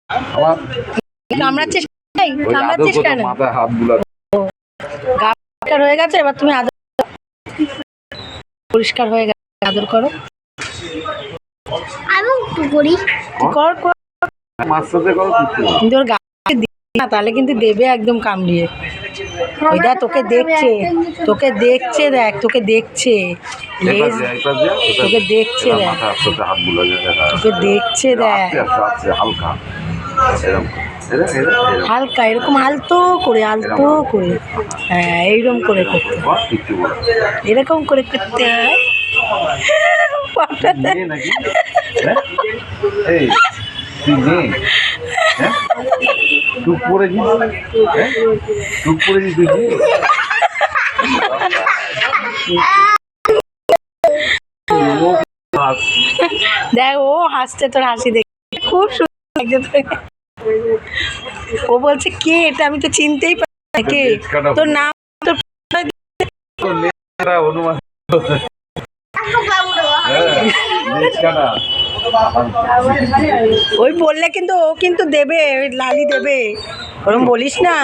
আমার কামড়াচ্ছিস ওই আদর করতো, কেন? মাথায় হাত বুলা। গা পরিষ্কার হয়ে গেছে, এবার তুমি আদর পরিষ্কার হয়ে গেছে, আদর করো। আমি একটু করি। কর কর, মার সাথে করো কিছু না। কিন্তু ওর গায়ে দিবি না, তাহলে কিন্তু দেবে একদম কামড়িয়ে। ওই দেখ তোকে দেখছে, তোকে দেখছে, দেখ তোকে দেখছে, এবার লেজ যে, এবার যে, এবার তোকে যে। দেখছে, এবার দেখ মাথায় আস্তে হাত বুলা যায়, হ্যাঁ। তোকে দেখছে, দেখ আস্তে আস্তে আস্তে হালকা এরকম এরকম হালকা এরকম আলতো করে, আলতো করে, হ্যাঁ এইরকম করে করতে, বল কিছু বলো। এরকম করে করতে হয়। তুই মেয়ে নাকি? হ্যাঁ? এই তুই মেয়ে? হ্যাঁ? চুপ করেছিস? হ্যাঁ? চুপ করেছিস তুই মেয়ে? দেখ ও হাসছে, তোর হাসি দেখে খুব সুন্দর লাগছে তোকে। ও বলছে কে এটা, আমি তো চিনতেই পারি না কে, তোর নাম তোর অনুমান কাটা ওই বললে কিন্তু ও কিন্তু দেবে, ওই লালি দেবে, ওরকম বলিস না।